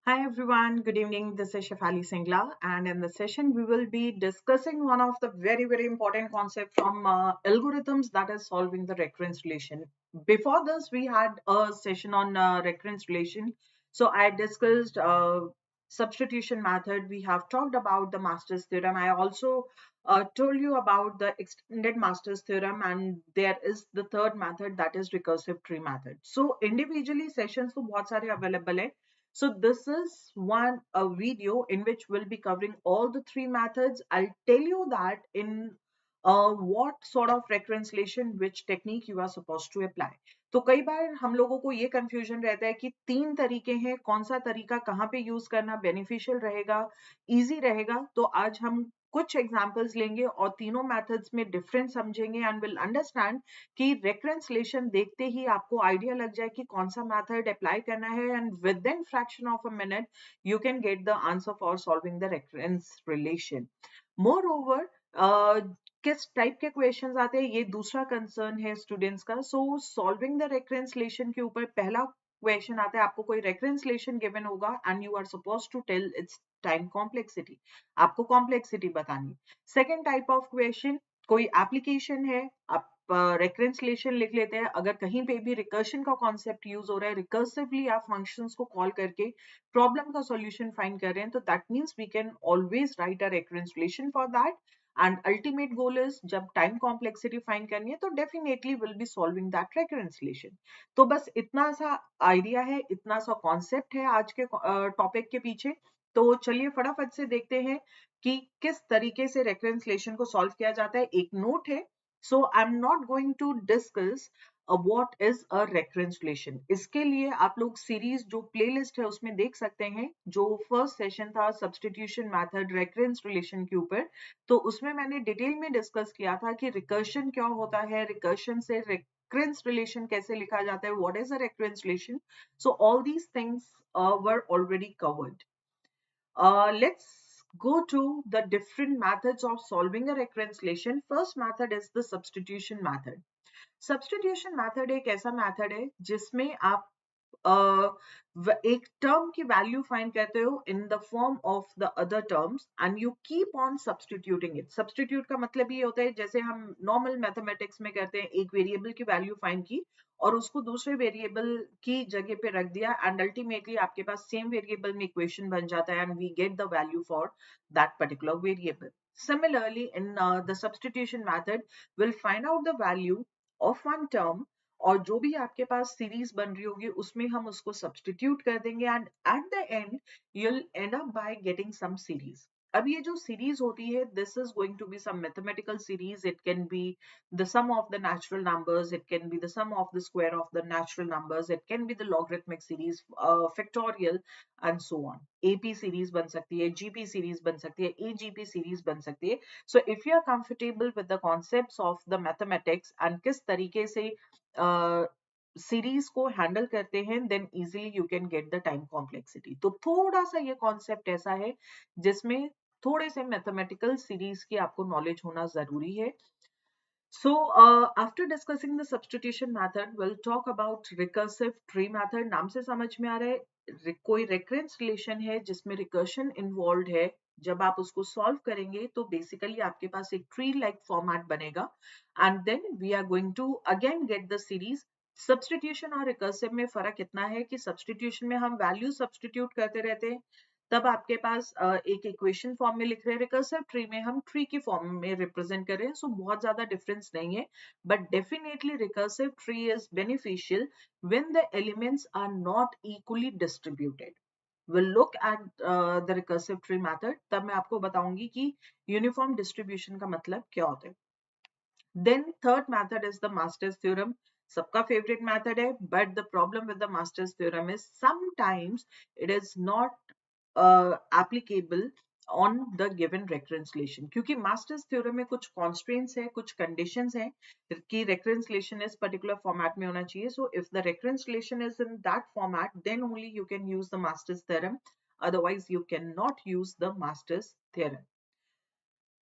Hi everyone, good evening. This is Shefali Singla, and in the session we will be discussing one of the very important concept from algorithms, that is solving the recurrence relation. Before this, we had a session on recurrence relation. So I discussed substitution method. We have talked about the Master's theorem. I also told you about the extended Master's theorem, and there is the third method, that is recursive tree method. So individually sessions तो बहुत सारे available है. So this is a video in which we'll be covering all the three methods. I'll tell you that in what sort of reconciliation, which technique you are supposed to apply. तो कई बार हम लोगों को ये confusion रहता है कि तीन तरीके हैं, कौन सा तरीका कहाँ पे यूज करना बेनिफिशियल रहेगा, इजी रहेगा. तो आज हम कुछ एग्जांपल्स लेंगे और तीनों मेथड्स में डिफरेंस समझेंगे एंड विल अंडरस्टैंड कि रेकरेंसलेशन देखते ही आपको आइडिया लग जाए कि कौन सा मेथड अप्लाई करना है and with in fraction of a minute you can get the answer for solving the recurrence relation. More over किस टाइप के क्वेश्चंस आते हैं ये दूसरा कंसर्न है स्टूडेंट्स का. सो सॉल्विंग द रेकरेंसलेशन के ऊपर पहला क्वेश्चन आता है, आपको कोई रेकरेंसलेशन गिवन होगा and you are supposed to tell its time complexity. आपको कॉम्प्लेक्सिटी बतानी. सेकेंड टाइप ऑफ क्वेश्चन, कोई एप्लीकेशन है, आप रेकरेंसलेशन लिख लेते हैं. अगर कहीं पे भी रिकर्शन का कॉन्सेप्ट यूज हो रहा है, रिकर्सिवली आप फंक्शंस को कॉल करके प्रॉब्लम का सॉल्यूशन फाइंड कर रहे हैं, तो that means we can always write a recurrence relation for that. And ultimate goal is जब टाइम कॉम्प्लेक्सिटी फाइंड करनी है तो definitely will be solving that recurrence relation. तो बस इतना सा आइडिया है, इतना सा कॉन्सेप्ट है आज के टॉपिक के पीछे. तो चलिए फटाफट से देखते हैं कि किस तरीके से रेकरेंसलेशन को सॉल्व किया जाता है. एक नोट है, so I'm not going to discuss what is a recurrence relation. इसके लिए आप लोग सीरीज जो प्लेलिस्ट है उसमें देख सकते हैं. जो फर्स्ट सेशन था सब्स्टिट्यूशन मेथड रेकरेंस रिलेशन के ऊपर, तो उसमें मैंने डिटेल में डिस्कस किया था कि रिकर्शन क्या होता है, रिकर्शन से recurrence relation कैसे लिखा जाता है, what is a recurrence relation. So all these things were already covered. Let's go to the different methods of solving a recurrence relation. First method is the substitution method. Substitution method एक ऐसा method है जिसमें आप एक term की value find करते हो इन the form of the other terms and you keep on substituting it. Substitute का मतलब ये होता है जैसे हम नॉर्मल मैथमेटिक्स में करते हैं, एक वेरिएबल की वैल्यू फाइंड की और उसको दूसरे वेरिएबल की जगह पे रख दिया एंड अल्टीमेटली आपके पास सेम वेरिएबल में इक्वेशन बन जाता है and we get the value for that particular variable. Similarly, in the substitution method, we'll find out the value of one term और जो भी आपके पास सीरीज बन रही होगी उसमें हम उसको सब्स्टिट्यूट कर देंगे and eight the and you'll end up by getting some series. अब ये जो सीरीज होती है, this is going to be some mathematical series. It can be the sum of the natural numbers, it can be the sum of the square of the natural numbers, it can be the logarithmic series, factorial and so on. AP series बन सकती है, GP series बन सकती है, AGP series बन सकती है. So if you are comfortable with the concepts of the mathematics and किस तरीके से सीरीज को हैंडल करते हैं, then easily you can get the time complexity. तो थोड़ा सा ये कॉन्सेप्ट ऐसा है जिसमें थोड़े से मैथमेटिकल सीरीज की आपको नॉलेज होना जरूरी है. So after discussing the substitution method, we'll talk about recursive tree method. नाम से समझ में आ रहा है कोई recurrence relation है जिसमें recursion involved है. जब आप उसको solve करेंगे तो basically आपके पास एक tree like format बनेगा and then we are going to again get the series. Substitution और recursive में फर्क इतना है कि substitution में हम value substitute करते रहते हैं, तब आपके पास एक इक्वेशन फॉर्म में लिख रहे हैं. रिकर्सिव ट्री में हम ट्री की फॉर्म में रिप्रेजेंट कर रहे हैं. सो बहुत ज्यादा डिफरेंस नहीं है, but definitely recursive tree is beneficial when the elements are not equally distributed. we'll look at the recursive tree method. तब मैं आपको बताऊंगी कि यूनिफॉर्म डिस्ट्रीब्यूशन का मतलब क्या होता है. Then third method is the Master's theorem. सबका favorite method है, but the problem with the Master's theorem is sometimes it is not applicable on the given recurrence relation. क्योंकि Master's theorem में कुछ constraints है, कुछ conditions है कि recurrence relation इस particular format में होना चाहिए. So if the recurrence relation is in that format, then only you can use the Master's theorem. Otherwise, you cannot use the Master's theorem.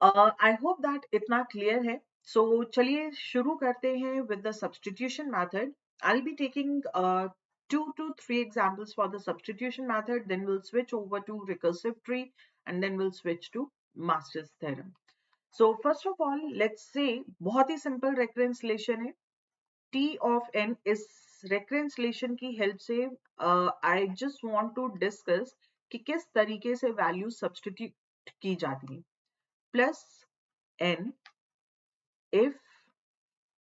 I hope that इतना clear है. So चलिए शुरू करते हैं with the substitution method. I'll be taking 2 to 3 examples for the substitution method, then we'll switch over to recursive tree, and then we'll switch to master's theorem. So first of all, let's say बहुत ही simple recurrence relation है. T of n is recurrence relation की help से I just want to discuss कि किस तरीके से value substitute की जाती है. Plus n if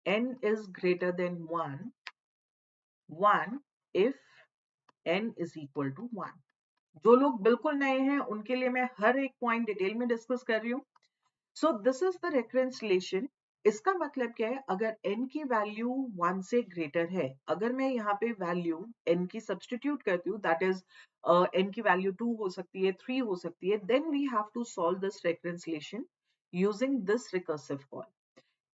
n is greater than 1, 1 if n is equal to 1. जो लोग बिल्कुल नए हैं उनके लिए मैं हर एक पॉइंट डिटेल में डिस्कस कर रही हूँ. सो this is the reference relation. इसका मतलब क्या है, अगर n की वैल्यू 1 से ग्रेटर है, अगर मैं यहाँ पे वैल्यू n की सब्सटीट्यूट करती हूँ, दैट इज n की वैल्यू 2 हो सकती है, 3 हो सकती है, then we have to solve this reference relation using this recursive call.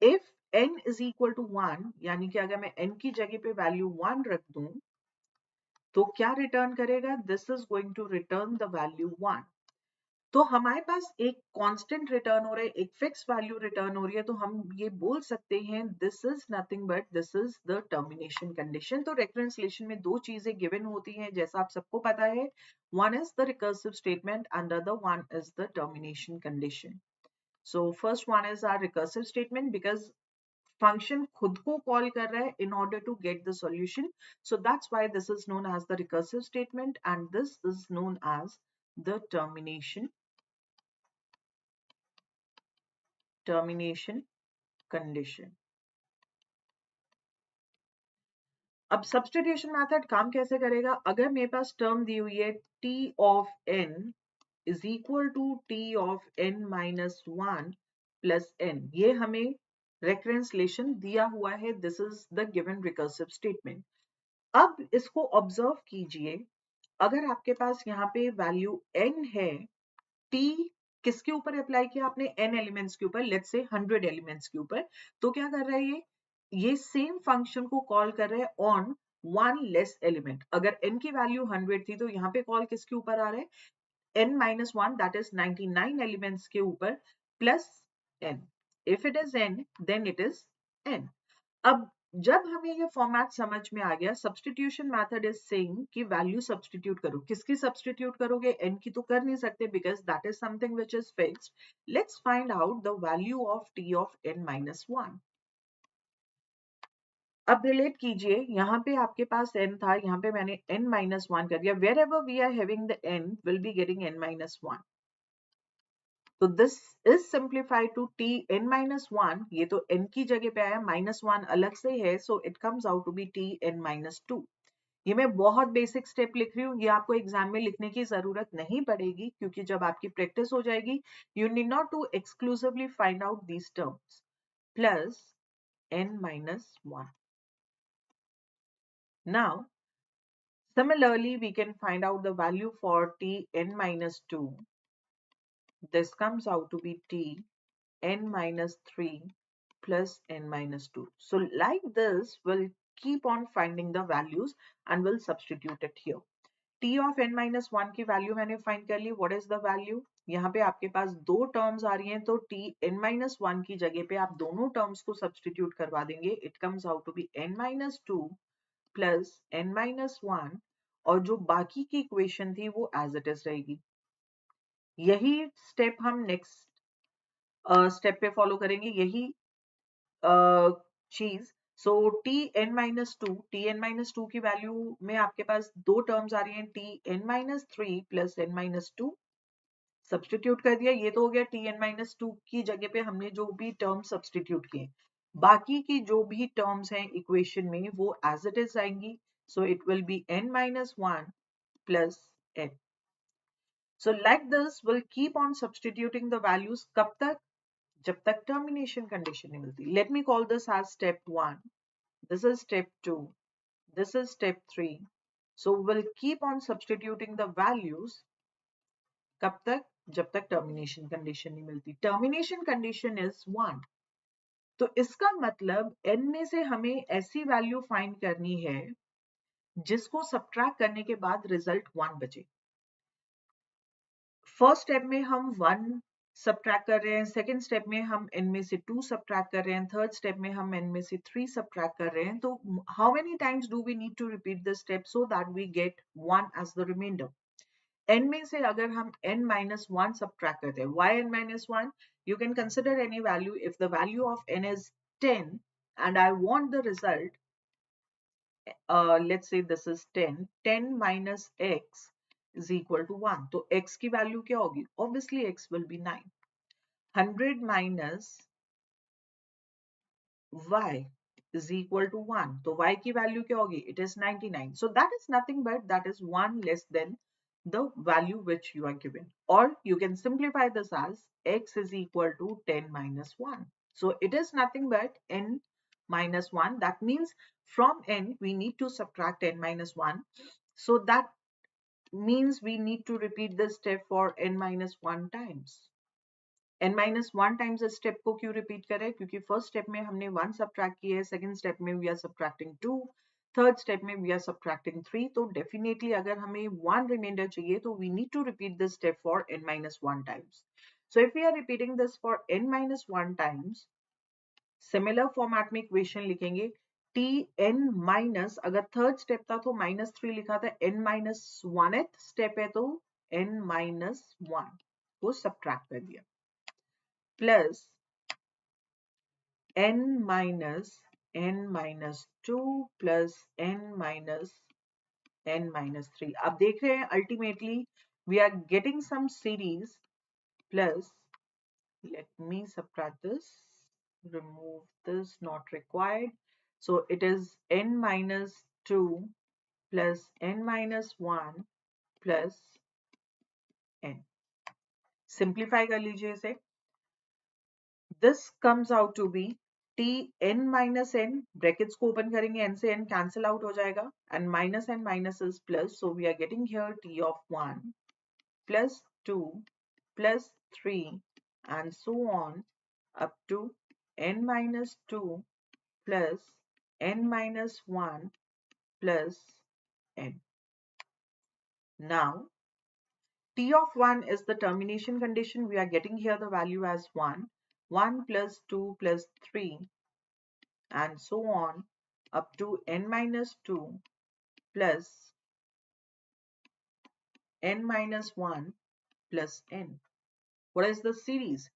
If n is equal to 1, यानी कि अगर मैं n की जगह पे वैल्यू 1 रख दूं तो क्या रिटर्न करेगा, this is going to return the value 1. तो हमारे पास एक कांस्टेंट रिटर्न हो रहा है, एक फिक्स वैल्यू रिटर्न हो रही है, तो हम ये बोल सकते हैं this is nothing but this is the termination condition. तो रेफरेंस रिलेशन में दो चीजें गिवन होती हैं, जैसा आप सबको पता है. One is the recursive statement and other one is the termination condition. So first one is our recursive statement because function खुद को कॉल कर रहा है in order to get the solution. So that's why this is known as the recursive statement and this is known as the termination condition. अब substitution method काम कैसे करेगा, अगर मेरे पास टर्म दी हुई है t of n is equal to t of n minus 1 plus n, ये हमें रेफरेंस रिलेशन दिया हुआ है. This is the given recursive statement. अब इसको ऑब्जर्व कीजिए, अगर आपके पास यहाँ पे वैल्यू n है, t किसके ऊपर अप्लाई किया आपने, n एलिमेंट्स के ऊपर, लेट्स से 100 एलिमेंट्स के ऊपर, तो क्या कर रहा है ये सेम फंक्शन को कॉल कर रहा है ऑन वन लेस एलिमेंट. अगर n की वैल्यू 100 थी तो यहाँ पे कॉल किसके ऊपर आ रहा है, n minus 1 that is 99 elements के ऊपर plus n. If it is n then it is n. अब जब हमें ये फॉर्मेट समझ में आ गया, सब्स्टिट्यूशन मेथड इज सेइंग कि वैल्यू सब्स्टिट्यूट करो. किसकी सब्स्टिट्यूट करोगे, n की तो कर नहीं सकते because that is something which is fixed. Let's find out the value of t of n minus 1. अब रिलेट कीजिए, यहाँ पे आपके पास n था, यहाँ पे मैंने n minus 1 कर दिया. Wherever we are having the n will be getting n minus 1. तो this is simplified to t n minus 1. ये तो n की जगह पे आया, minus 1 अलग से है, so it comes out to be t n minus 2. ये मैं बहुत बेसिक स्टेप लिख रही हूँ, ये आपको एग्जाम में लिखने की जरूरत नहीं पड़ेगी क्योंकि जब आपकी प्रैक्टिस हो जाएगी, you need not to exclusively find out these terms. Plus n minus 1. Now, similarly, we can find out the value for t n minus 2. This comes out to be t n minus 3 plus n minus 2. So like this, we'll keep on finding the values and we'll substitute it here. t of n minus 1 की value मैंने find कर ली. What is the value, यहाँ पे आपके पास दो terms आ रही हैं, तो t n minus 1 की जगह पे आप दोनों टर्म्स को सब्स्टिट्यूट करवा देंगे. It comes out to be n minus 2 plus n minus 1, और जो बाकी की इक्वेशन थी वो एज इट इज रहेगी. यही स्टेप हम नेक्स्ट स्टेप पे फॉलो करेंगे, यही चीज. So T N minus two की वैल्यू में आपके पास दो टर्म्स आ रही हैं, T N minus 3 plus N minus 2. Substitute कर दिया, ये तो हो गया टी एन माइनस 2 की जगह पे हमने जो भी टर्म सब्सटीट्यूट किए. बाकी की जो भी टर्म्स हैं इक्वेशन में वो एज इट इज आएंगी. सो it will B n minus 1 plus n. So like this, we'll keep on substituting the values. कब तक, जब तक termination condition नहीं मिलती. Let me call this as step 1. This is step 2. This is step 3. So we'll keep on substituting the values. कब तक, जब तक termination condition नहीं मिलती. Termination condition is 1. तो इसका मतलब n में से हमें ऐसी वैल्यू फाइंड करनी है जिसको सब्ट्रैक्ट करने के बाद रिजल्ट 1 बचे. फर्स्ट स्टेप में हम 1 सब्ट्रैक्ट कर रहे हैं, सेकेंड स्टेप में हम n में से 2 सब्ट्रैक्ट कर रहे हैं, थर्ड स्टेप में हम n में से 3 सब्ट्रैक्ट कर रहे हैं. तो how many times do we need to repeat this step so that we get 1 as the reminder. n में से अगर हम n minus 1 subtract करते हैं, why n minus 1? You can consider any value. If the value of n is 10 and I want the result, let's say this is 10, 10 minus x is equal to 1. तो x की value क्या होगी? Obviously x will be 9. 100 minus y is equal to 1. तो y की value क्या होगी? It is 99. So that is nothing but that is 1 less than the value which you are given. Or you can simplify this as x is equal to 10 minus 1. So it is nothing but n minus 1. That means from n we need to subtract n minus 1. So that means we need to repeat this step for n minus 1 times. n minus 1 times इस step को क्यों repeat करें? क्योंकि first step में हमने 1 subtract किया है, second step में we are subtracting 2, third step में वी आर सब्ट्रैक्टिंग 3. तो डेफिनेटली अगर हमें 1 रिमाइंडर चाहिए तो we need to repeat this step for n minus 1 times. So if we are repeating this for n minus 1 times, similar format में equation लिखेंगे. T N minus, अगर third step था तो -3 लिखा था, n minus 1th स्टेप है तो n minus 1 को सब्ट्रैक्ट कर दिया, plus n minus 2 plus n minus 3. अब देख रहे हैं ultimately we are getting some series plus, let me subtract this, remove this, not required. So it is n minus 2 plus n minus 1 plus n. Simplify कर लीजिए इसे. This comes out to be t n minus n, brackets को open करेंगे, n से n cancel out हो जाएगा, and minus and minus is plus, so we are getting here t of 1 plus 2 plus 3 and so on up to n minus 2 plus n minus 1 plus n. Now t of 1 is the termination condition. We are getting here the value as 1, 1 plus 2 plus 3 and so on up to n minus 2 plus n minus 1 plus n. What is the series?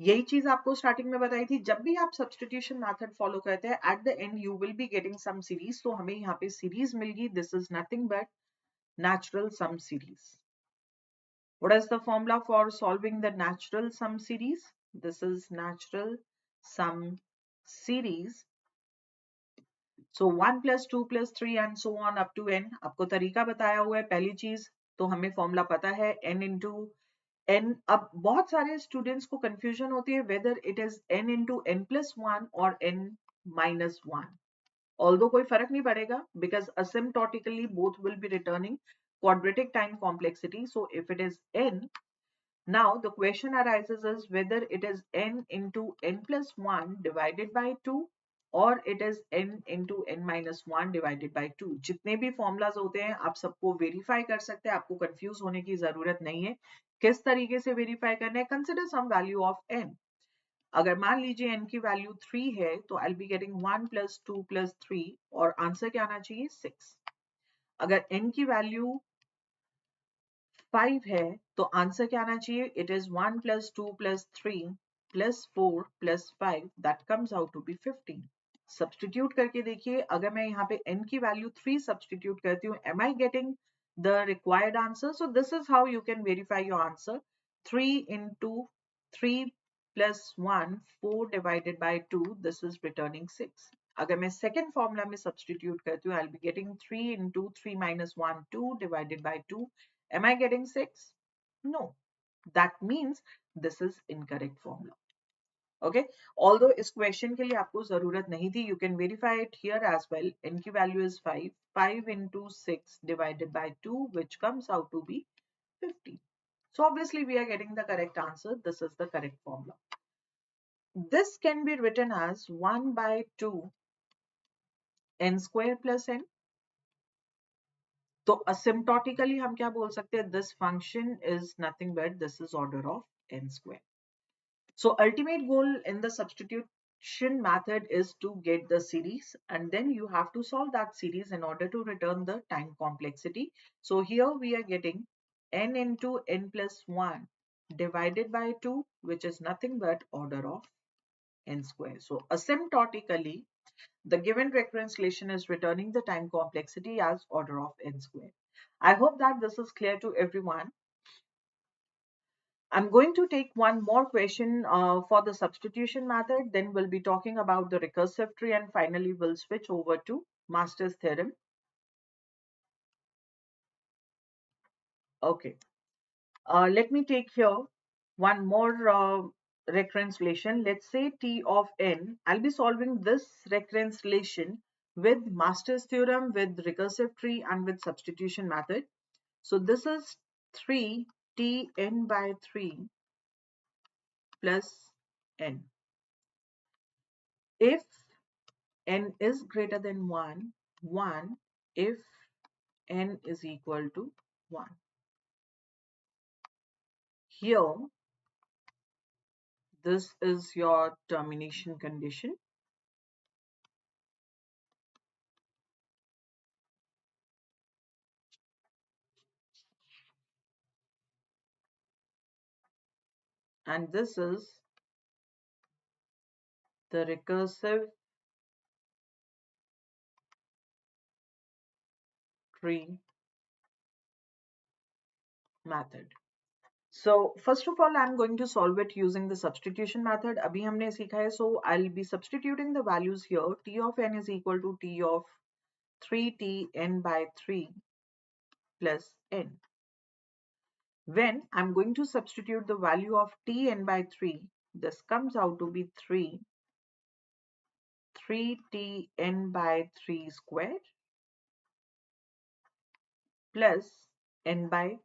यही चीज आपको starting में बताई थी. जब भी आप substitution method follow करते हैं, at the end you will be getting some series. तो हमें यहाँ पे सीरीज मिल गई. This is nothing but natural sum series. What is the formula for solving the natural sum series? This is natural sum series. So 1 plus 2 plus 3 and so on up to n. आपको तरीका बताया हुआ है. पहली चीज तो हमें formula पता है, n into n. अब बहुत सारे स्टूडेंट्स को कंफ्यूजन होती है whether it is n into n plus 1 or n minus 1. Although कोई फर्क नहीं पड़ेगा because asymptotically both will be returning quadratic time complexity. So if it is n, now the question arises is whether it is n into n plus 1 divided by 2 or it is n into n minus 1 divided by 2. जितने भी formulas होते हैं आप सबको verify कर सकते हैं. आपको कंफ्यूज होने की जरूरत नहीं है. किस तरीके से वेरीफाई करना है? Consider some value of n. अगर मान लीजिए n की वैल्यू 3 है तो आई बी गेटिंग 1 plus 2 plus 3 और आंसर क्या आना चाहिए? 6. अगर n की वैल्यू 5 है तो आंसर क्या आना चाहिए? It is 1 plus 2 plus 3 plus 4 plus 5 that comes out to be 15. Substitute करके देखिए. अगर मैं यहाँ पे n की वैल्यू 3 सब्स्टिट्यूट करती हूँ, am I getting the required answer? So this is how you can verify your answer. 3 into 3 plus 1, 4 divided by 2, this is returning 6. अगर मैं सेकेंड फॉर्मूला में सब्स्टिट्यूट करती हूँ, I'll be getting 3 into 3 minus 1, 2 divided by 2. Am I getting 6? No. That means this is incorrect formula. Okay. Although इस question के लिए आपको जरूरत नहीं थी, you can verify it here as well. n की value is 5. 5 into 6 divided by 2, which comes out to be 50. So obviously we are getting the correct answer. This is the correct formula. This can be written as 1 by 2 n square plus n. तो asymptotically हम क्या बोल सकते हैं, this function is nothing but this is order of n square. So ultimate goal in the substitution method is to get the series, and then you have to solve that series in order to return the time complexity. So here we are getting n into n plus 1 divided by 2, which is nothing but order of n square. So asymptotically, the given recurrence relation is returning the time complexity as order of n square. I hope that this is clear to everyone. I'm going to take one more question for the substitution method, then we'll be talking about the recursive tree, and finally we'll switch over to Master's theorem. Okay, let me take here one more recurrence relation. Let's say T of n. I'll be solving this recurrence relation with Master's theorem, with recursive tree, and with substitution method. So this is 3 Tn by 3 plus n. If n is greater than 1, 1 if n is equal to 1. Here, this is your termination condition. And this is the recursive tree method. So first of all, I'm going to solve it using the substitution method. अभी हमने सीखा है, so I'll be substituting the values here. T of n is equal to T of 3 Tn by 3 plus n. When I'm going to substitute the value of Tn by 3, this comes out to be 3Tn by 3 square plus n by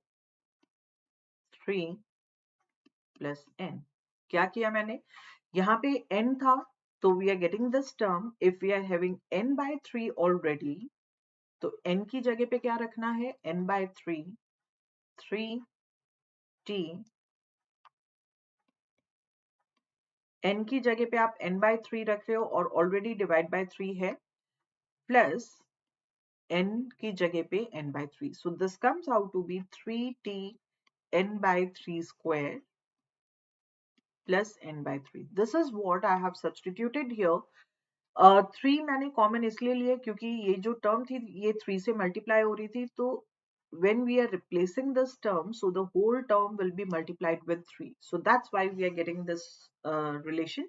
3 plus n. क्या किया मैंने, यहाँ पे n था, तो we are getting this term. If we are having n by 3 already, तो n की जगह पे क्या रखना है, n by 3, 3t, n की जगह पे आप n by 3 रख रहे हो और ऑलरेडी डिवाइड बाय 3 है, प्लस n की जगह पे n by 3. So this comes out to be 3Tn by 3 square plus n by 3. This is what I have substituted here. 3 मैंने कॉमन इसलिए लिया क्योंकि ये जो टर्म थी ये 3 से मल्टीप्लाई हो रही थी, तो when we are replacing this term, so the whole term will be multiplied with 3. So that's why we are getting this relation.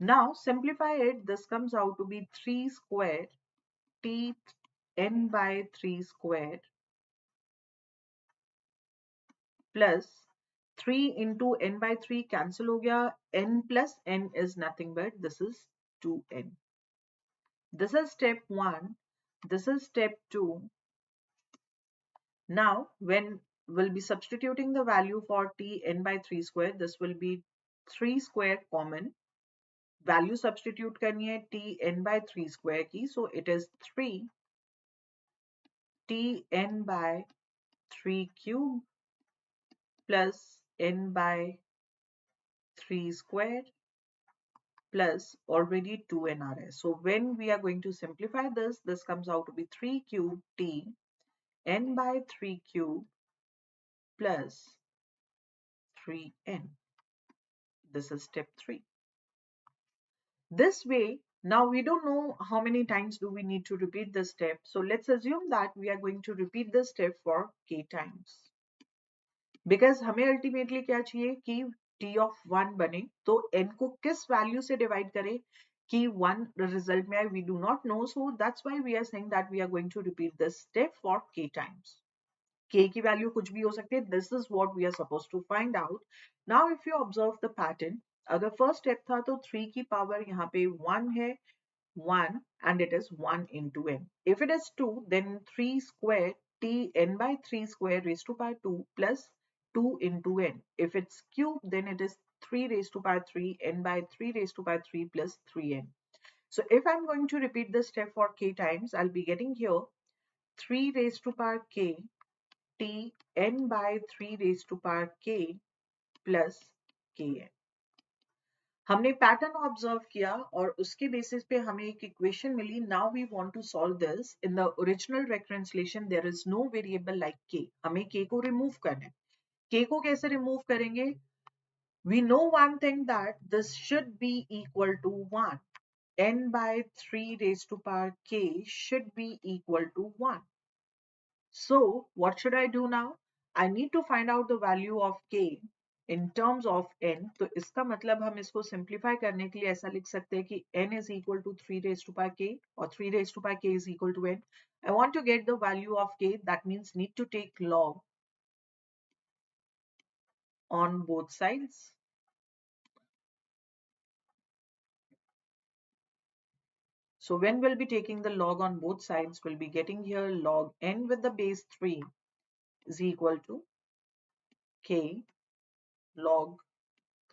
Now simplify it. This comes out to be 3 square t n by 3 square plus 3 into n by 3 cancel हो गया, n plus n is nothing but this is 2n. This is step 1. This is step 2. Now when we'll be substituting the value for t n by 3 square, this will be 3 square common. Value substitute करनी है t n by 3 square की, so it is 3 t n by 3 cube plus n by 3 square plus already 2n are there. So when we are going to simplify this, this comes out to be 3 cube t n by 3 cube plus 3n. This is step 3. This way, now we don't know how many times do we need to repeat this step. So let's assume that we are going to repeat this step for k times. Because हमें ultimately क्या चाहिए कि t of 1 बने, तो n को किस value से divide करें कि 1 result में आए, we do not know. So that's why we are saying that we are going to repeat this step for k times. K की value कुछ भी हो सकती है. This is what we are supposed to find out. Now if you observe the pattern, अगर first step था तो 3 की power यहाँ पे 1 है, 1 and it is 1 into n. If it is 2, then 3 square t n by 3 square raised to power 2 plus 2 into n. If it's cube, then it is 3 raised to power 3 n by 3 raised to power 3 plus 3n. So if I'm going to repeat this step for k times, I'll be getting here 3 raised to power k t n by 3 raised to power k plus kn. हमने pattern observe किया और उसके basis पे हमें एक equation मिली. Now we want to solve this. In the original recurrence relation there is no variable like k. हमें k को रिमूव करना है. k को कैसे रिमूव करेंगे? We know one thing, that this should be equal to 1. n by 3 raised to power k should be equal to 1. So what should I do now? I need to find out the value of k in terms of n. तो इसका मतलब हम इसको simplify करने के लिए ऐसा लिख सकते हैं कि n is equal to 3 raised to power k or 3 raised to power k is equal to n. I want to get the value of k, that means need to take log on both sides. So when we'll be taking the log on both sides, we'll be getting here log n with the base 3 is equal to k log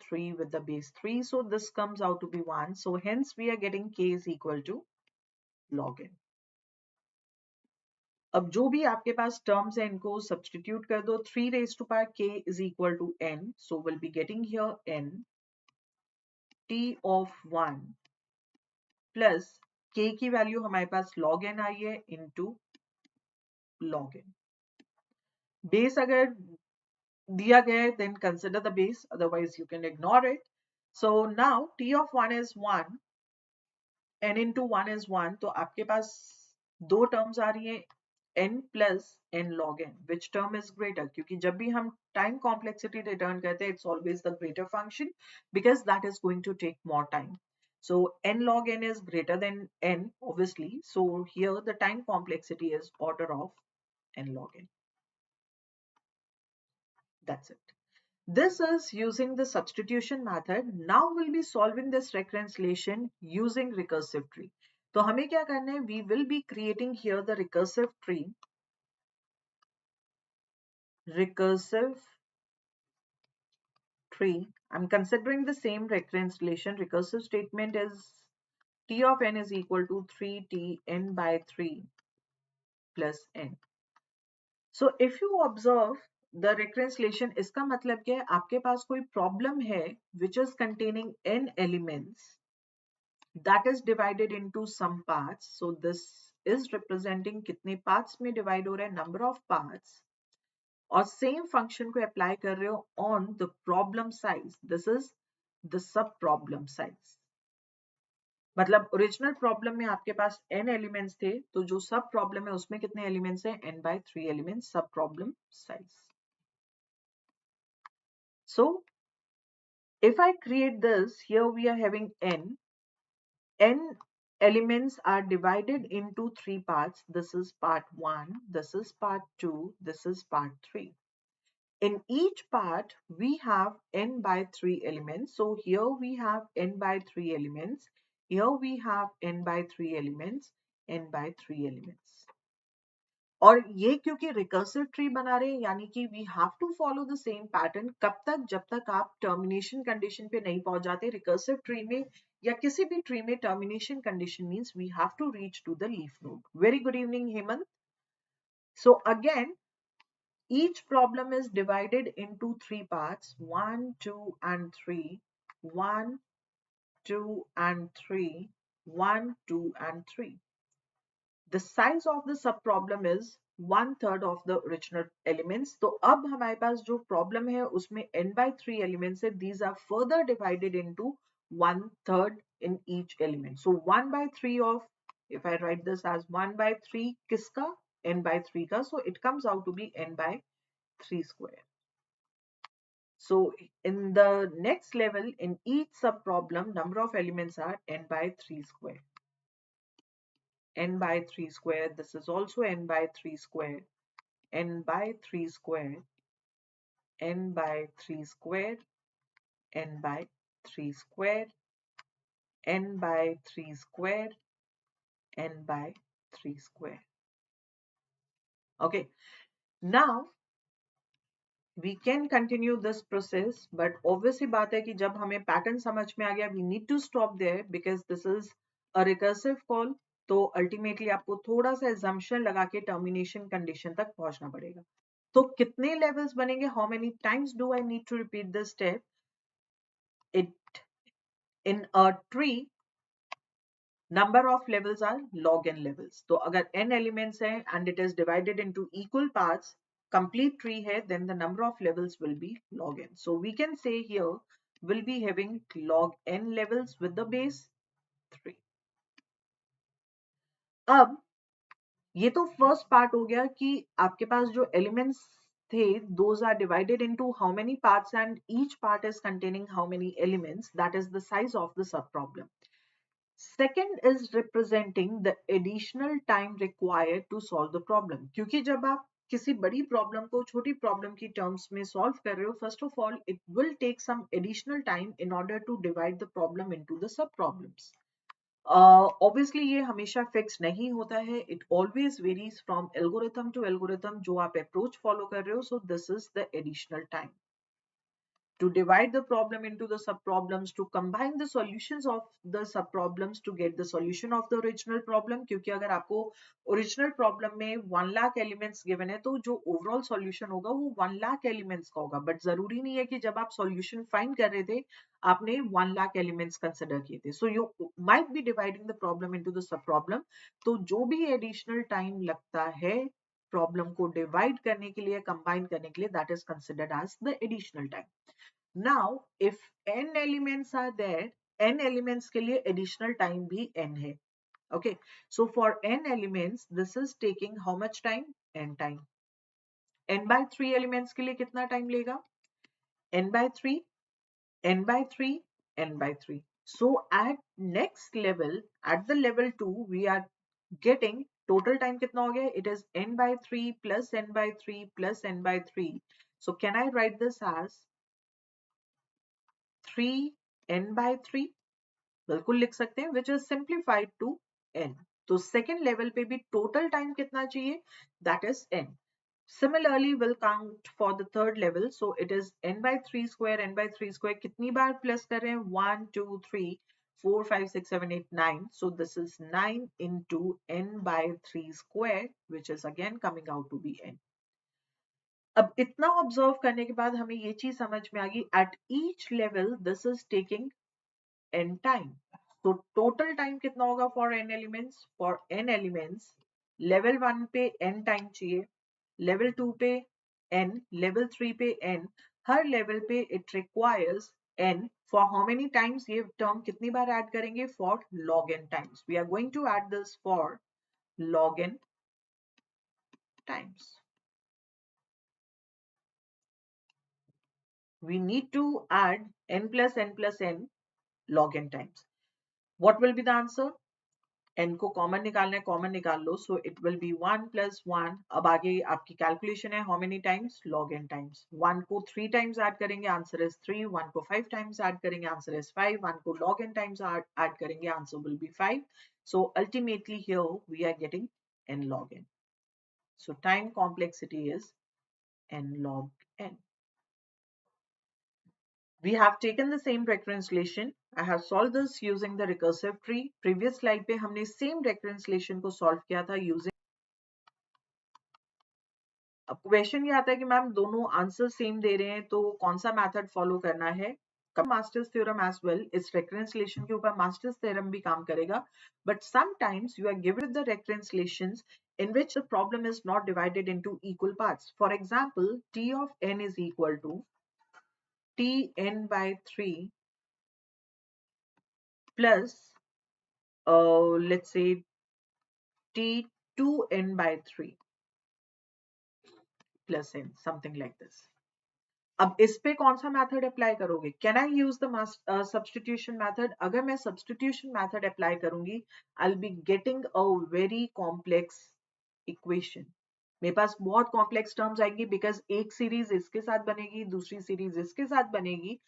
3 with the base 3. So this comes out to be 1. So hence we are getting k is equal to log n. अब जो भी आपके पास terms है इनको substitute कर दो. 3 raised to power k is equal to n. So we'll be getting here n t of 1 plus k की value हमारे पास log n आई है into log n. बेस अगर दिया गया है then consider the base, otherwise you can ignore it. So now t of 1 is 1, n into 1 is 1. तो आपके पास दो टर्म्स आ रही हैं n plus n log n. Which term is greater? क्योंकि जब भी हम टाइम कॉम्प्लेक्सिटी रिटर्न करते हैं, it's always the greater function because that is going to take more time. So n log n is greater than n, obviously. So here the time complexity is order of n log n. That's it. This is using the substitution method. Now we'll be solving this reconciliation using recursive tree. तो हमें क्या करना है? We will be creating here the recursive tree. Recursive tree. I'm considering the same reconciliation. Recursive statement is t of n is equal to 3t n by 3 plus n. So if you observe the reconciliation, इसका मतलब क्या है? आपके पास कोई problem है which is containing n elements that is divided into some parts. So this is representing कितने parts में divide हो रहा है, number of parts. और same function को apply कर रहे हो on the problem size. This is the sub problem size. मतलब ओरिजिनल प्रॉब्लम में आपके पास n एलिमेंट्स थे, तो जो सब प्रॉब्लम है उसमें कितने एलिमेंट्स हैं? n by 3 elements. Sub problem size. So if I create this, here we are having n elements are divided into 3 parts. This is part 1, this is part 2, this is part 3. In each part we have n by 3 elements. So here we have n by 3 elements. Here we have n by 3 elements, n by 3 elements. और ये क्योंकि recursive tree बना रहे हैं, यानी कि we have to follow the same pattern. कब तक? जब तक आप टर्मिनेशन कंडीशन पे नहीं पहुंच जाते. रिकर्सिव ट्री में या किसी भी ट्री में termination condition means we have to reach to the leaf node. Very good evening Hemant. So again each problem is divided into 3 parts, 1, 2 and 3, 1, 2 and 3, 1, 2 and 3. The size of the sub problem is 1/3 of the original elements. तो अब हमारे पास जो problem है उसमें n by 3 elements है. These are further divided into 1/3 in each element. So 1 by 3 of, if I write this as 1 by 3 किसका? n by 3 का. So it comes out to be n by 3 square. So in the next level, in each sub problem, number of elements are n by 3 square. N by 3 square. This is also n by 3 square. N by 3 square. N by 3 square. N by 3 square. N by 3 square. N by 3 square. Okay. Now we can continue this process, but obviously बात है कि जब हमें pattern समझ में आ गया, we need to stop there because this is a recursive call. तो ultimately आपको थोड़ा सा एजम्पशन लगा के टर्मिनेशन कंडीशन तक पहुंचना पड़ेगा। तो कितने लेवल्स बनेंगे? How many times do I need to repeat this step? It in a tree number of levels are log n levels. तो अगर n elements है and it is divided into equal parts, complete tree है, then the number of levels will be log n. So we can say here will be having log n levels with the base 3. अब ये तो first part हो गया कि आपके पास जो एलिमेंट्स थे those are divided into how many parts and each part is containing how many elements, that is the size of the sub problem. Second is representing the additional time required to solve the problem. क्योंकि जब आप किसी बड़ी problem को छोटी problem की terms में solve कर रहे हो, first of all it will take some additional time in order to divide the problem into the sub problems. Obviously ये हमेशा फिक्स नहीं होता है, it always varies from algorithm to algorithm जो आप अप्रोच फॉलो कर रहे हो. So this is the additional time to divide the problem into the subproblems, to combine the solutions of the subproblems to get the solution of the original problem. क्योंकि अगर आपको original problem में 1 lakh elements given है तो जो overall solution होगा वो 1 lakh elements का होगा. But जरूरी नहीं है कि जब आप solution find कर रहे थे आपने 1 लाख elements consider किए थे. So you might be dividing the problem into the subproblem. तो जो भी additional time लगता है प्रॉब्लम को डिवाइड करने के लिए, कंबाइन करने के लिए, that is considered as the additional time. Now, if n elements are there, n elements के लिए additional time भी n है. Okay, so for n elements, this is taking how much time? N time. n by 3 elements के लिए कितना time लेगा? n by 3, n by 3, n by 3. So at next level, at the level 2, we are getting total time कितना हो गया? It is n by 3 plus n by 3 plus n by 3. So can I write this as 3n by 3? बिल्कुल लिख सकते हैं, which is simplified to n. तो second level पे भी total time कितना चाहिए? That is n. Similarly, we'll count for the third level. So it is n by 3 square, n by 3 square. कितनी बार plus कर रहे हैं? 1, 2, 3, 4, 5, 6, 7, 8, 9. So this is 9 into n by 3 square, which is again coming out to be n. अब इतना observe करने के बाद हमें ये चीज समझ में आ गई, at each level this is taking n time. तो टोटल टाइम कितना होगा for n elements? For n elements level 1 पे n टाइम चाहिए, लेवल 2 पे n, लेवल 3 पे n, हर लेवल पे it requires n for how many times? ये टर्म कितनी बार ऐड करेंगे? For log n times. We are going to add this for log n times. We need to add n plus n log n times. What will be the answer? n को common निकालना है, common निकाल लो. So it will be 1 plus 1. अब आगे आपकी calculation है how many times? log n times. 1 को 3 टाइम्स ऐड करेंगे, आंसर इज 3. 1 को 5 टाइम्स ऐड करेंगे, आंसर इज 5. 1 को log n टाइम्स ऐड करेंगे, answer will be 5. So ultimately here we are getting n log n. So time complexity is n log n. We have taken the same recurrence relation. I have solved this using the recursive tree. Previous slide पे हमने same recurrence relation को solve किया था using. अब question ये आता है कि मैम दोनों आंसर सेम दे रहे हैं तो कौन सा मेथड फॉलो करना है? मास्टर्स थ्योरम एज वेल, इस रेकरेंस रिलेशन के ऊपर मास्टर्स थ्योरम भी काम करेगा. But sometimes you are given the recurrence relations in which the problem is not divided into equal parts. For example, t of n is equal to tn by 3 plus let's say t2n by 3 plus n, something like this. अब इस पे कौन सा method apply करोगे? Can I use the substitution method? अगर मैं substitution method apply करूंगी, I will be getting a very complex equation. मेरे पास बहुत कॉम्प्लेक्स टर्म्स आएंगी बिकॉज एक सीरीज इसके साथ बनेगी, दूसरी सीरीज इसके साथ बनेगी.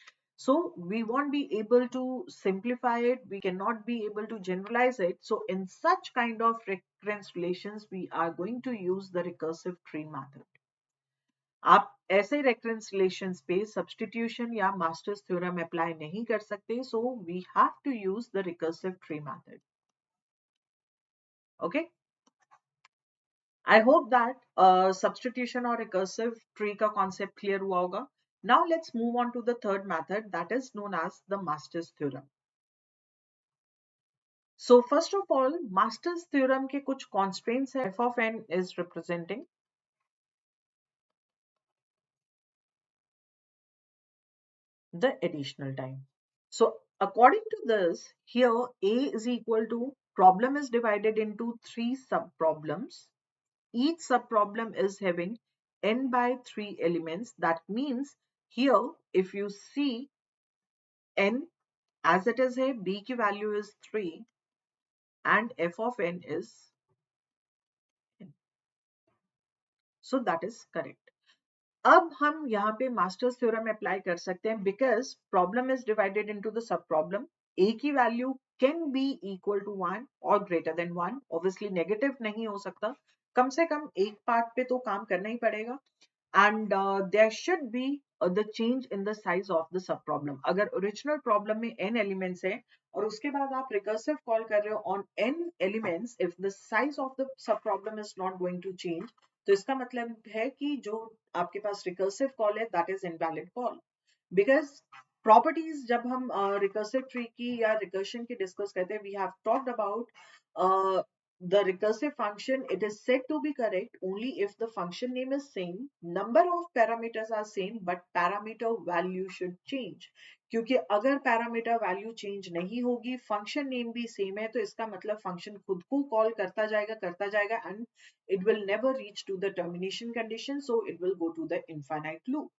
So we won't be able to simplify it, we cannot be able to generalize it. So in such kind of recurrence relations, we are going to use the recursive tree method. आप ऐसे recurrence relations पे substitution या masters theorem apply नहीं कर सकते. So we have to use the recursive tree method. Okay, I hope that substitution or recursive tree का concept clear हुआ होगा. Now let's move on to the third method, that is known as the Master's theorem. So first of all, Master's theorem के कुछ constraints है. F of n is representing the additional time. So according to this, here A is equal to, problem is divided into 3 sub-problems. Each sub-problem is having n by 3 elements. That means here, if you see n as it is here, B की value is 3 and f of n is n. So that is correct. अब हम यहाँ पे masters theorem apply कर सकते हैं because problem is divided into the sub problem. A की value can be equal to 1 और ग्रेटर देन 1. ऑब्वियसली नेगेटिव नहीं हो सकता, कम से कम एक पार्ट पे तो काम करना ही पड़ेगा. And there should be the change in the size of the sub problem. अगर original problem में n elements है और उसके बाद आप recursive call कर रहे हो on n elements, if the size of the sub problem is not going to change, तो इसका मतलब है कि जो आपके पास recursive call है that is invalid call. Because properties जब हम recursive tree की या recursion की discuss करते हैं, we have talked about the recursive function. It is said to be correct only if the function name is same, number of parameters are same, but parameter value should change. क्योंकि अगर parameter value change नहीं होगी, function name भी same है, तो इसका मतलब function खुद को call करता जाएगा and it will never reach to the termination condition, so it will go to the infinite loop.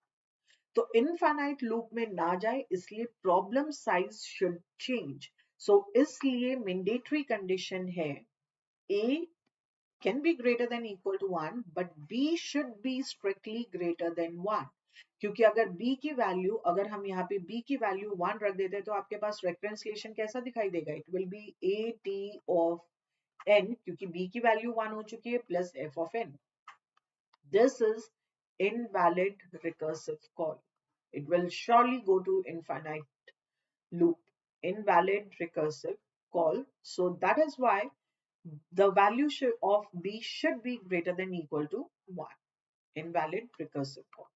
तो इनफाइनाइट लूप में ना जाए इसलिए प्रॉब्लम साइज शुड चेंज. सो इसलिए मैंडेटरी कंडीशन है A can be greater than equal to 1 but B should be strictly greater than 1. क्योंकि अगर B की वैल्यू, अगर हम यहाँ पे B की वैल्यू 1 रख देते तो आपके पास रेफरेंस रिलेशन कैसा दिखाई देगा? It will B A T of n, क्योंकि B की वैल्यू 1 हो चुकी है, plus f of n. This is invalid recursive call. It will surely go to infinite loop. Invalid recursive call. So that is why the value of B should be greater than equal to 1. Invalid recursive call.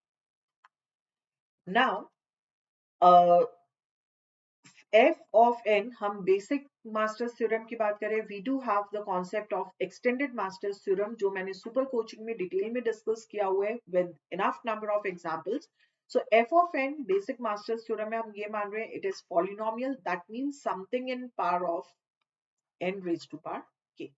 Now, f of n, हम basic master's theorem की बात करें, we do have the concept of extended master's theorem जो मैंने super coaching में detail में discuss किया हुआ है with enough number of examples. So f of n basic master's theorem में हम ये मान रहे हैं it is polynomial, that means something in power of n raised to power k.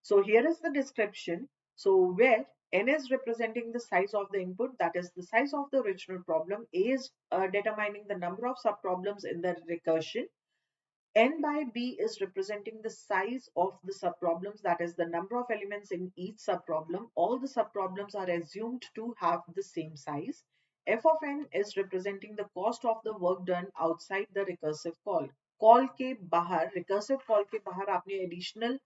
So here is the description. So where n is representing the size of the input, that is the size of the original problem. A is determining the number of sub-problems in the recursion. N by B is representing the size of the sub-problems, that is the number of elements in each sub-problem. All the sub-problems are assumed to have the same size. F of n is representing the cost of the work done outside the recursive call. Call के बाहर, recursive call के बाहर आपने additional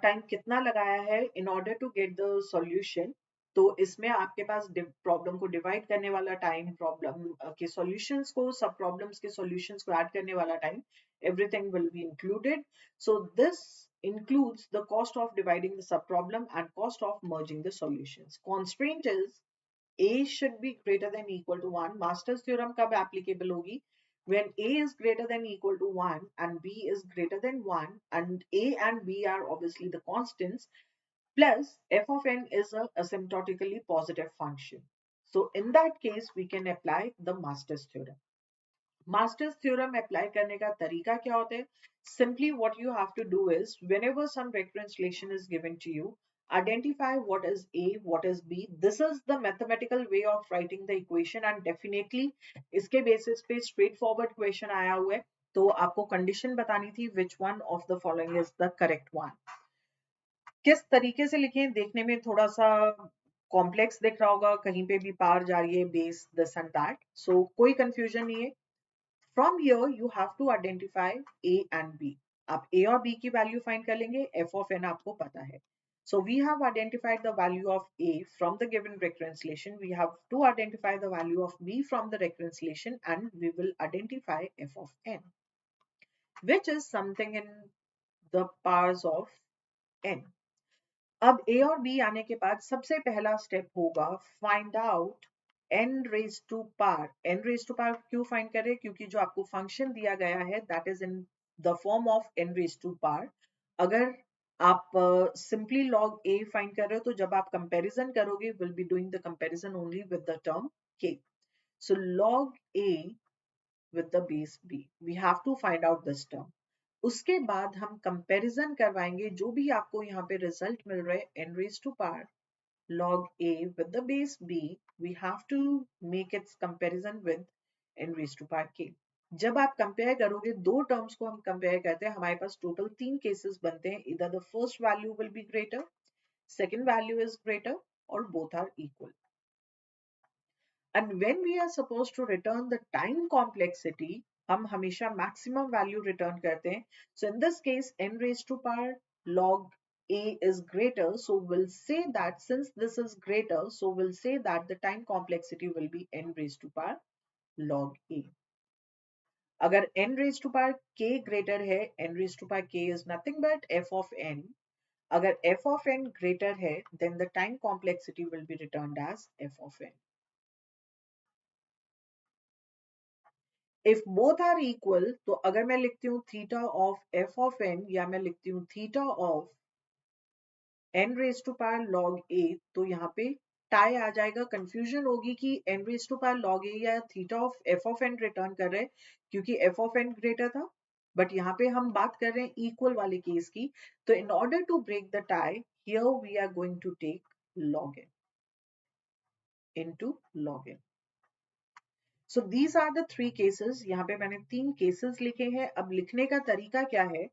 time कितना लगाया है in order to get the solution. तो इसमें आपके पास प्रॉब्लम को डिवाइड करने वाला टाइम, प्रॉब्लम के सॉल्यूशंस को, सब प्रॉब्लम्स के सॉल्यूशंस को ऐड करने वाला time, everything will be included. So this includes the cost of dividing the sub problem and cost of merging the solutions. Constraint is A should be greater than equal to 1. Master's theorem कब applicable होगी? When A is greater than equal to 1 and B is greater than 1 and A and B are obviously the constants, plus f of n is a asymptotically positive function. So in that case we can apply the Master's theorem. Master's theorem apply करने का तरीका क्या होता है? Simply what you have to do is whenever some recurrence relation is given to you, identify what is A, what is B. This is the mathematical way of writing the equation and definitely इसके basis पे straightforward question आया हुआ है, तो आपको condition बतानी थी which one of the following is the correct one. किस तरीके से लिखें देखने में थोड़ा सा कॉम्प्लेक्स दिख रहा होगा, कहीं पे भी पार जा रही है, base this and that, so कोई कंफ्यूजन नहीं है. From here you have to identify A and B. आप ए और बी की वैल्यू फाइंड कर लेंगे, एफ ऑफ एन आपको पता है. So we have identified the value of A from the given recurrence relation. We have to identify the value of B from the recurrence relation and we will identify f of n, which is something in the powers of n. अब a और b आने के बाद सबसे पहला step होगा find out n raise to power. n raise to power क्यों find करें? क्योंकि जो आपको फंक्शन दिया गया है that is in the form of n raise to power. अगर आप सिंपली लॉग a फाइंड कर रहे हो तो जब आप कंपैरिजन करोगे will be doing the comparison only with the term k. So log a with the base b. We have to find out this term. उसके बाद हम कंपैरिजन करवाएंगे जो भी आपको यहाँ पे रिजल्ट मिल रहा है n raised to power log a with the base b. We have to make its comparison with n raised to power k. जब आप कंपेयर करोगे, दो टर्म्स को हम कंपेयर करते हैं, हमारे पास टोटल 3 केसेस बनते हैं. इधर the first value will be greater, second value is greater और both are equal. And when we are supposed to return the time complexity, हम हमेशा maximum value return करते हैं. So in this case, n raised to power log a is greater. So we'll say that since this is greater, so we'll say that the time complexity will be n raised to power log a. अगर n raised to power k greater है, n raised to power k is nothing but f of n. अगर f of n greater है, then the time complexity will be returned as f of n. If both are equal, तो अगर मैं लिखती हूँ theta of f of n या मैं लिखती हूँ theta of n raised to power log a, तो यहाँ पे टाई आ जाएगा. कंफ्यूजन होगी कि n raised to power log a या theta of f of n return कर रहे हैं क्योंकि f of n ग्रेटर था, बट यहाँ पे हम बात कर रहे हैं इक्वल वाले केस की. तो in order to break the tie, here we are going to take log n into log n. So these are the 3 cases. यहाँ पे मैंने 3 cases लिखे हैं. अब लिखने का तरीका क्या है?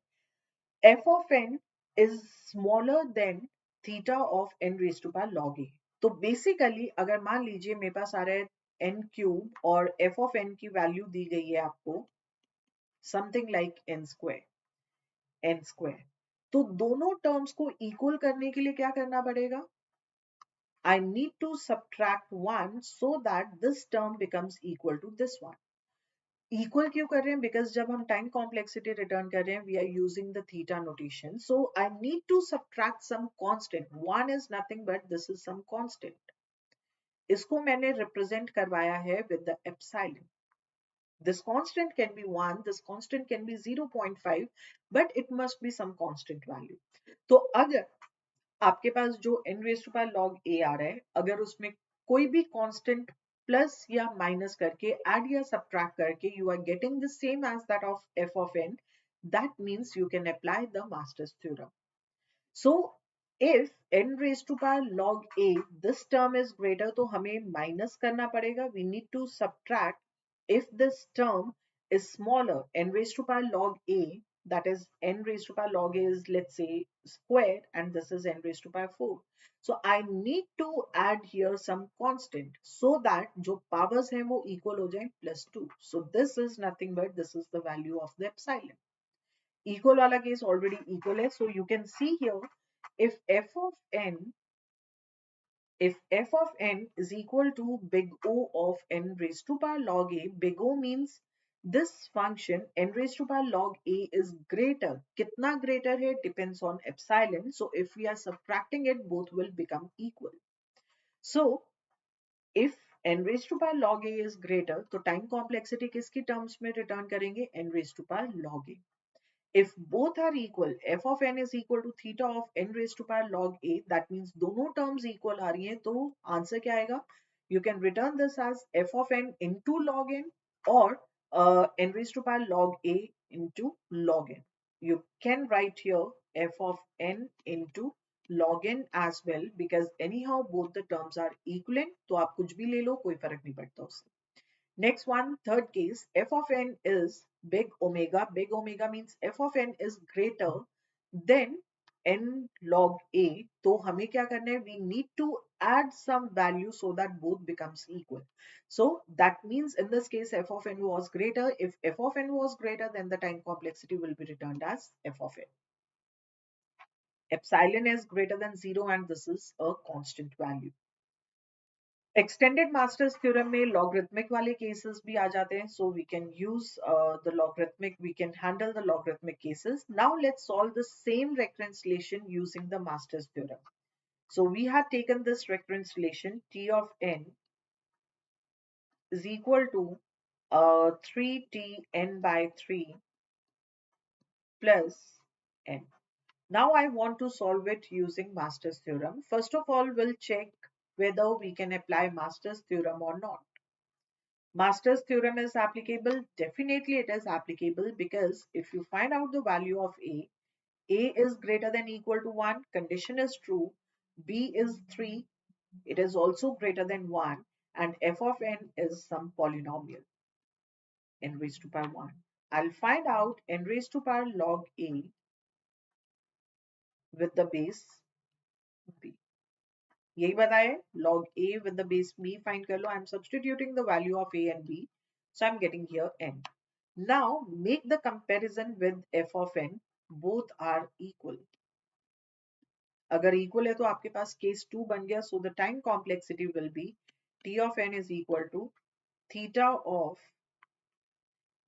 f of n is smaller than theta of n raised to power log a. तो बेसिकली अगर मान लीजिए मेरे पास आ रहा है n क्यूब और f of n की वैल्यू दी गई है आपको समथिंग लाइक n स्क्वायर, तो दोनों टर्म्स को इक्वल करने के लिए क्या करना पड़ेगा? I need to subtract 1 so that this term becomes equal to this one. Equal क्यों कर रहे हैं? बिकॉज जब हम टाइम कॉम्प्लेक्सिटी रिटर्न कर रहे हैं we are using the theta notation. So I need to subtract some constant. 1 is nothing but this is some constant. इसको मैंने रिप्रेजेंट करवाया है with the epsilon. This constant can be 1, this constant can be 0.5, but it must be some constant value. तो अगर आपके पास जो n raise to power log a आ रहा है, अगर उसमें कोई भी कांस्टेंट प्लस या माइनस करके ऐड या सब्ट्रैक्ट करके you are getting the same as that of f of n, that means you can apply the Master's theorem. So if n raised to power log a this term is greater, तो हमें minus करना पड़ेगा. We need to subtract if this term is smaller, n raised to power log a, that is n raised to power log a is let's say square and this is n raised to power 4. So I need to add here some constant so that जो powers हैं वो equal हो जाए +2. So this is nothing but this is the value of the epsilon. Equal वाला case already equal है. So you can see here if f of n is equal to big O of n raised to power log a, big O means this function n raised to power log a is greater. कितना greater है depends on epsilon. So if we are subtracting it, both will become equal. So if n raised to power log a is greater, तो time complexity किसकी terms में return करेंगे? n raised to power log a. If both are equal, f of n is equal to theta of n raised to power log a, that means दोनों terms equal आ रही हैं, तो answer क्या आएगा? You can return this as f of n into log n or n raised to power log a into log n. You can write here f of n into log n as well because anyhow both the terms are equivalent, तो आप कुछ भी ले लो, कोई फर्क नहीं पड़ता उससे. Next one, third case, f of n is big omega. Big omega means f of n is greater than n log a. तो हमें क्या करना है? We need to add some value so that both becomes equal. So that means in this case f of n was greater. If f of n was greater, then the time complexity will be returned as f of n. Epsilon is greater than 0 and this is a constant value. Extended masters theorem में logarithmic वाले cases भी आ जाते हैं, so we can use we can handle the logarithmic cases. Now let's solve the same recurrence relation using the master's theorem. So we have taken this recurrence relation t of n is equal to 3t n by 3 plus n. Now I want to solve it using master's theorem. First of all, we'll check whether we can apply master's theorem or not. Master's theorem is applicable. Definitely it is applicable, because if you find out the value of a is greater than equal to 1, condition is true, b is 3, it is also greater than 1, and f of n is some polynomial, n raised to power 1. I'll find out n raised to power log a with the base b. यही बताया, log a with the base b find कर लो. I'm substituting the value of a and b, so I'm getting here n. Now make the comparison with f of n. Both are equal. अगर equal है तो आपके पास case 2 बन गया. So the time complexity will be t of n is equal to theta of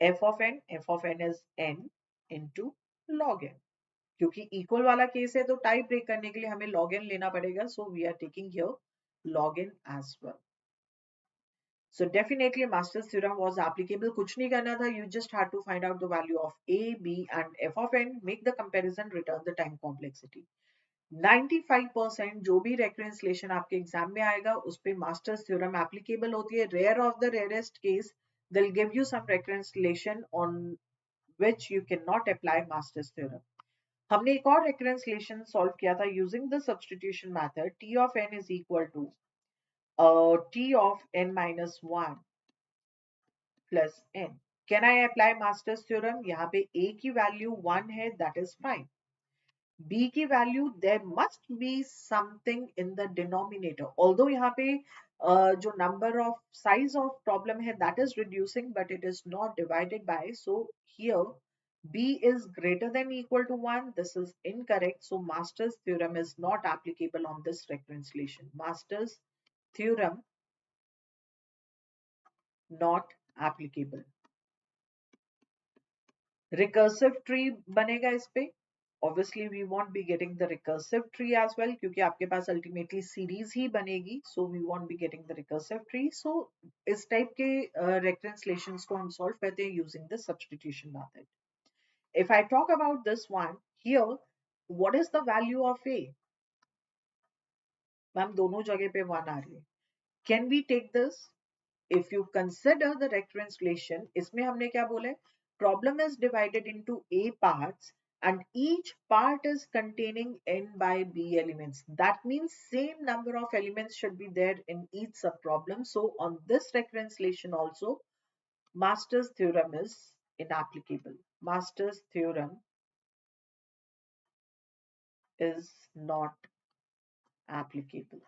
f of n. F of n is n into log n. क्योंकि equal वाला case है तो टाइप ब्रेक करने के लिए हमें log n लेना पड़ेगा. So we are taking here log n as well. So definitely master's theorem was applicable. कुछ नहीं करना था. You just had to find out the value of a, b and f of n, make the comparison, return the time complexity. 95% जो भी recurrence relation आपके exam में आएगा उस पे master's theorem applicable होती है. Rare of the rarest case, they'll give you some recurrence relation on which you cannot apply master's theorem. हमने एक और recurrence relation solve किया था using the substitution method. T of n is equal to t of n minus 1 plus n. Can I apply master's theorem? यहाँ पे a की value 1 है, that is fine. b की value, there must be something in the denominator. Although यहाँ पे जो number of size of problem है that is reducing, but it is not divided by. So here b is greater than equal to 1. This is incorrect. So master's theorem is not applicable on this recurrence relation. Master's theorem not applicable. Recursive tree बनेगा इस पे. Obviously we won't be getting the recursive tree as well, क्योंकि आपके पास ultimately series ही बनेगी. So we won't be getting the recursive tree. So इस type के recurrence relations को हम solve करते हैं using the substitution method. If I talk about this one here, what is the value of a? Ma'am दोनों जगह पे 1 आ रही है. Can we take this? If you consider the recurrence relation, इसमें हमने क्या बोला है? Problem is divided into a parts and each part is containing n by b elements. That means same number of elements should be there in each subproblem. So on this recurrence relation also, Master's theorem is inapplicable. Master's theorem is not applicable.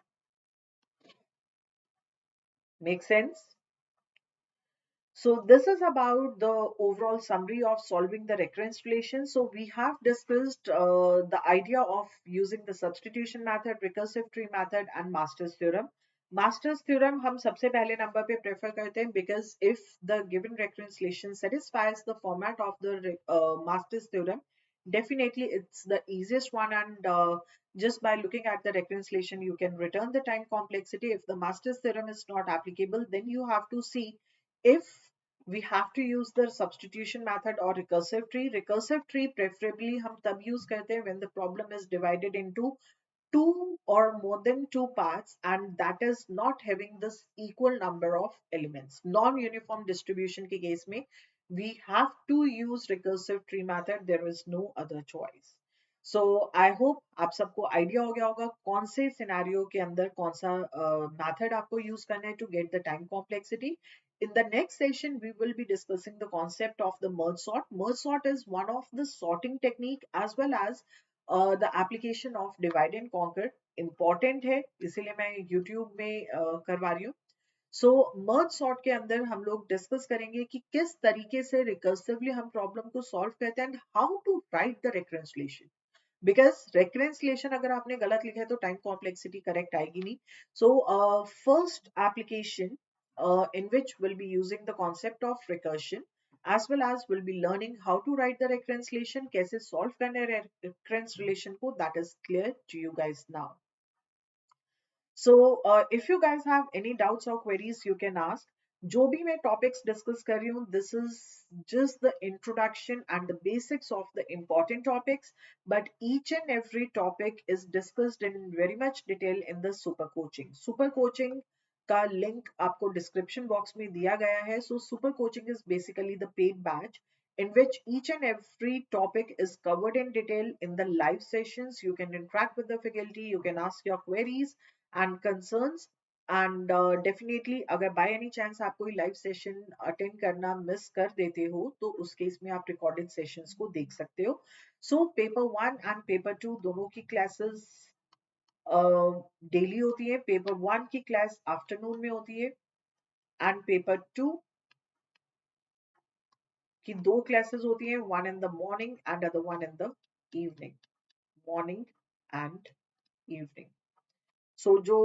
Make sense? So this is about the overall summary of solving the recurrence relation. So we have discussed the idea of using the substitution method, recursive tree method and Master's theorem. Master's theorem हम सबसे पहले number पे prefer करते हैं, because if the given recurrence relation satisfies the format of the Master's theorem, definitely it's the easiest one, and just by looking at the recurrence relation you can return the time complexity. If the Master's theorem is not applicable, then you have to see if we have to use the substitution method or recursive tree. Recursive tree preferably हम तब use करते हैं when the problem is divided into two or more than two parts and that is not having this equal number of elements. Non-uniform distribution के case में we have to use recursive tree method. There is no other choice. So I hope आप सबको idea हो गया होगा कौन से scenario के अंदर कौन सा method आपको use करना है to get the time complexity. In the next session, we will be discussing the concept of the merge sort. Merge sort is one of the sorting technique as well as the application of divide and conquer. Important है, इसीलिए मैं YouTube में करवा रही हूँ. So merge sort के अंदर हम लोग discuss करेंगे कि किस तरीके से recursively हम problem को solve करते हैं and how to write the recurrence relation. Because recurrence relation अगर आपने गलत लिखा है तो टाइम कॉम्प्लेक्सिटी करेक्ट आएगी नहीं. So first application in which we'll be using the concept of recursion, as well as we'll be learning how to write the recurrence relation, कैसे solve करना है recurrence relation को, that is clear to you guys now. So if you guys have any doubts or queries, you can ask. जो भी मैं topics discuss कर रही हूँ, this is just the introduction and the basics of the important topics, but each and every topic is discussed in very much detail in the super coaching. Super coaching का link आपको description box में दिया गया है. So super coaching is basically the paid batch in which each and every topic is covered in detail in the live sessions. You can interact with the faculty, you can ask your queries and concerns, and definitely अगर by any chance आप कोई live session attend करना miss कर देते हो तो उस case में आप recorded sessions को देख सकते हो. So paper 1 and paper 2 दोनों की classes डेली होती है. पेपर 1 की क्लास आफ्टरनून में होती है एंड पेपर 2 की दो क्लासेस होती हैं, one in the morning and other one in the evening. Morning and evening. So जो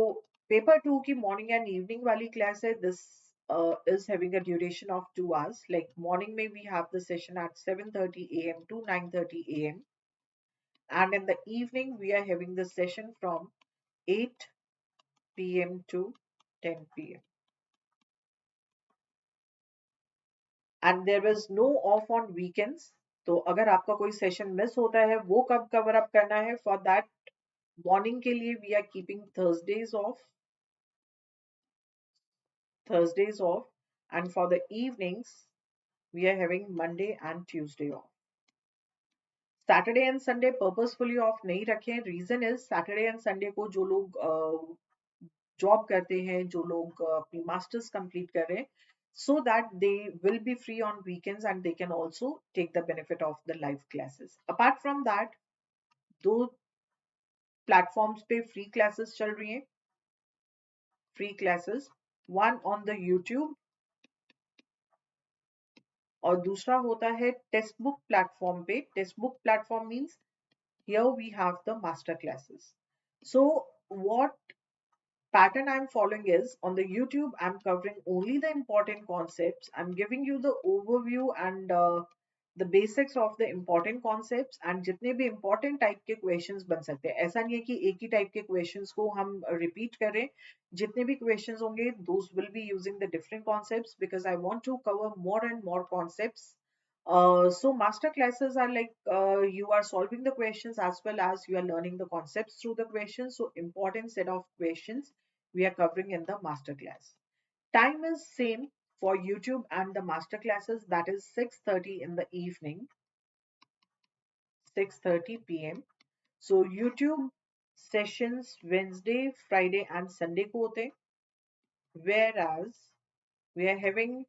पेपर 2 की मॉर्निंग एंड इवनिंग वाली क्लास है, this is having a duration of 2 hours. Like morning may we have the session at 7:30 a.m. to 9:30 a.m. and in the evening we are having the session from 8 p.m. to 10 p.m. and there is no off on weekends. तो अगर आपका कोई session miss होता है वो कब cover up करना है, फॉर दैट मॉर्निंग के लिए we are keeping Thursdays off, and for the evenings we are having Monday and Tuesday off. Saturday and Sunday purposefully off नहीं रखे. Reason is Saturday and Sunday को जो लोग job करते हैं, जो लोग अपनी मास्टर्स कंप्लीट कर रहे हैं, so that they will be free on weekends and they can also take the benefit of the live classes. Apart from that, दो प्लेटफॉर्म्स पे फ्री क्लासेस चल रही हैं. Free classes, one on the YouTube और दूसरा होता है text book platform पे. Text book platform means here we have the master classes. So what pattern I'm following is, on the YouTube I'm covering only the important concepts. I'm giving you the overview and the basics of the important concepts, and जितने भी important type के questions बन सकते हैं. ऐसा नहीं है कि एक ही type के questions को हम repeat करें. जितने भी questions होंगे, those will be using the different concepts because I want to cover more and more concepts. So master classes are like you are solving the questions as well as you are learning the concepts through the questions. So important set of questions we are covering in the master class. Time is same for YouTube and the master classes, that is 6:30 in the evening, 6:30 p.m. So YouTube sessions Wednesday, Friday and Sunday को होते हैं, whereas we are having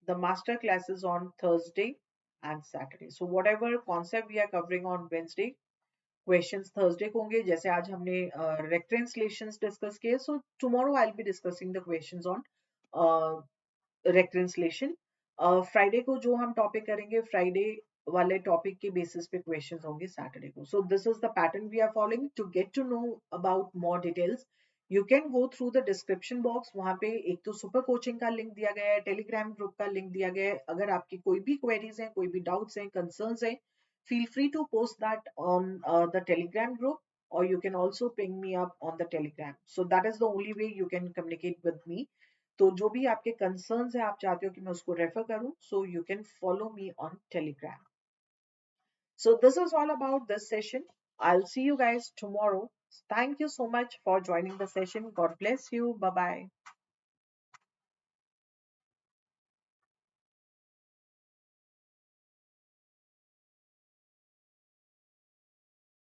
the master classes on Thursday and Saturday. So whatever concept we are covering on Wednesday, questions Thursday को होंगे. जैसे आज हमने recurrence relations discuss किए, so tomorrow I'll be discussing the questions on recurrence relation. Friday को जो हम topic करेंगे, Friday वाले topic के basis पे questions होंगे Saturday को. So this is the pattern we are following. To get to know about more details, you can go through the description box. वहाँ पे एक तो super coaching का link दिया गया है, telegram group का link दिया गया है. अगर आपकी कोई भी queries हैं, कोई भी doubts हैं, concerns हैं, feel free to post that on the telegram group, or you can also ping me up on the telegram. So that is the only way you can communicate with me. तो जो भी आपके concerns हैं, आप चाहते हो कि मैं उसको refer करूं, so you can follow me on telegram. So this is all about this session. I'll see you guys tomorrow. Thank you so much for joining the session. God bless you. Bye bye.